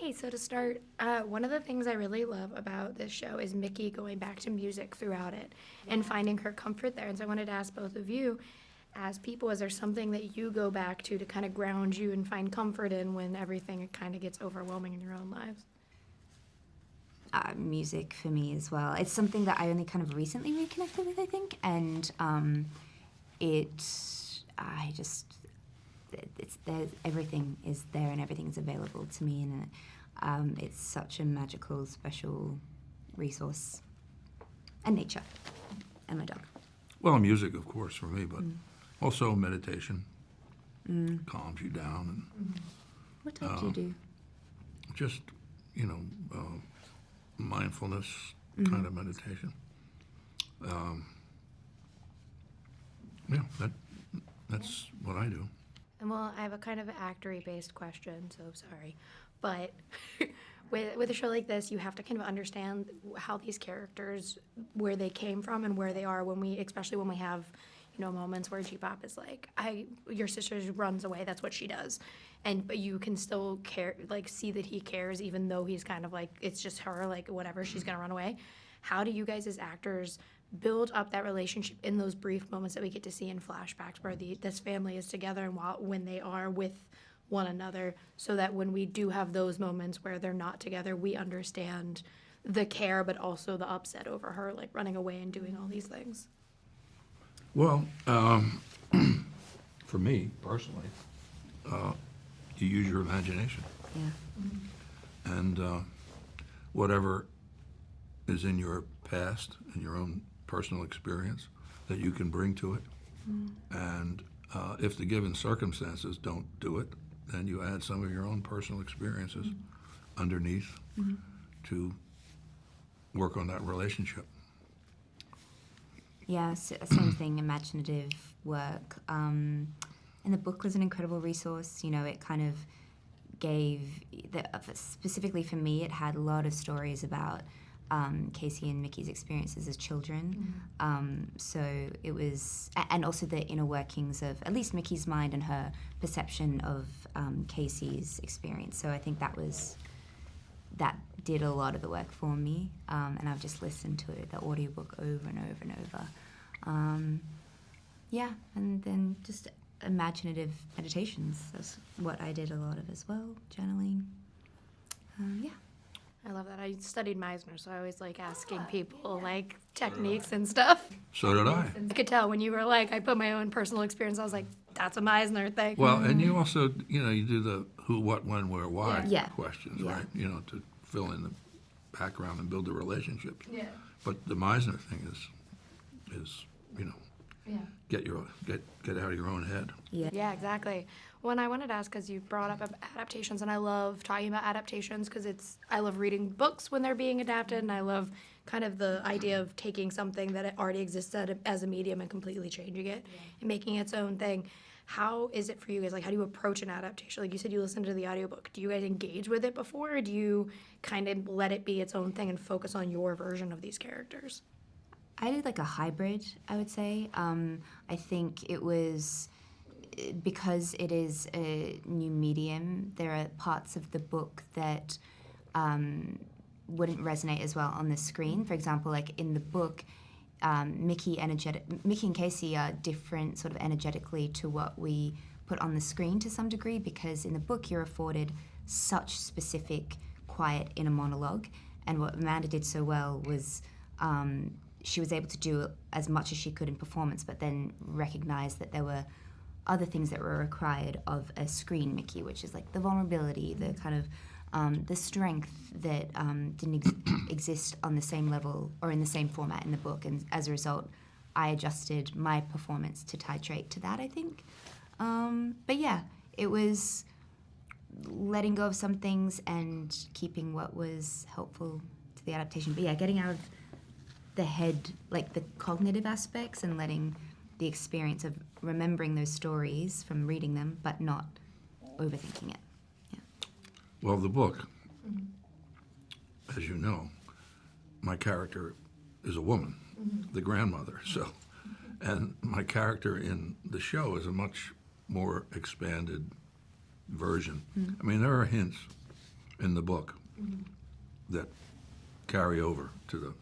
Okay, so to start, one of the things I really love about this show is Mickey going back to music throughout it and finding her comfort there. And so I wanted to ask both of you, as people, is there something that you go back to kind of ground you and find comfort in when everything kind of gets overwhelming in your own lives? Music for me as well. It's something that I only kind of recently reconnected with, I think, and it's there. Everything is there, and everything is available to me, and it's such a magical, special resource. And nature, and my dog. Well, music, of course, for me, but also meditation calms you down, and What type do you do? just mindfulness kind of meditation. That's what I do. And well, I have a kind of actory based question, so sorry. But with a show like this, you have to kind of understand how these characters, where they came from and where they are especially when we have, moments where G-Pop is like, your sister runs away, that's what she does. But you can still care, like, see that he cares, even though he's kind of like, it's just her, like, whatever, she's gonna run away. How do you guys as actors build up that relationship in those brief moments that we get to see in flashbacks where this family is together and when they are with one another, so that when we do have those moments where they're not together, we understand the care but also the upset over her, like, running away and doing all these things? Well, for me, personally, you use your imagination. Yeah. And whatever is in your past and your own personal experience that you can bring to it. And if the given circumstances don't do it, then you add some of your own personal experiences underneath to work on that relationship. Yeah, same thing, imaginative work. And the book was an incredible resource. It kind of gave, specifically for me, it had a lot of stories about Casey and Mickey's experiences as children. So it was, and also the inner workings of at least Mickey's mind and her perception of Casey's experience. So I think that did a lot of the work for me, and I've just listened to the audiobook over and over and over. Yeah, and then just imaginative meditations. That's what I did a lot of as well, journaling. Yeah. I love that. I studied Meisner, so I always like asking people like techniques and stuff. So did I. I could tell when you were like, I put my own personal experience, I was like, that's a Meisner thing. Well, and you also, you do the who, what, when, where, why questions, Yeah. right? To fill in the background and build the relationships. Yeah. But the Meisner thing is get out of your own head. Yeah, exactly. Well, and I wanted to ask, because you brought up adaptations, and I love talking about adaptations because I love reading books when they're being adapted, and I love kind of the idea of taking something that already exists as a medium and completely changing it and making its own thing. How is it for you guys? Like, how do you approach an adaptation? Like you said, you listen to the audiobook. Do you guys engage with it before, or do you kind of let it be its own thing and focus on your version of these characters? I did like a hybrid, I would say. I think it was, because it is a new medium, there are parts of the book that wouldn't resonate as well on the screen. For example, like in the book, Mickey and Casey are different sort of energetically to what we put on the screen to some degree, because in the book you're afforded such specific, quiet inner monologue. And what Amanda did so well was she was able to do as much as she could in performance, but then recognize that there were other things that were required of a screen Mickey, which is like the vulnerability, the kind of the strength that didn't exist on the same level or in the same format in the book. And as a result, I adjusted my performance to titrate to that, I think. But yeah, it was letting go of some things and keeping what was helpful to the adaptation. But yeah, getting out of the head, like the cognitive aspects, and letting the experience of remembering those stories from reading them, but not overthinking it. Yeah. Well, the book, as you know, my character is a woman, the grandmother. So, and my character in the show is a much more expanded version. I mean, there are hints in the book that carry over to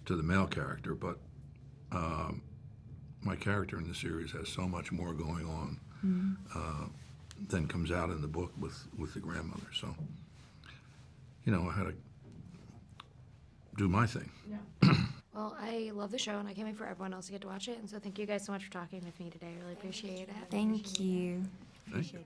the male character, but my character in the series has so much more going on than comes out in the book with the grandmother. So, I had to do my thing. Well, I love the show, and I can't wait for everyone else to get to watch it. And so thank you guys so much for talking with me today. I really appreciate it. Thank you. Thank you.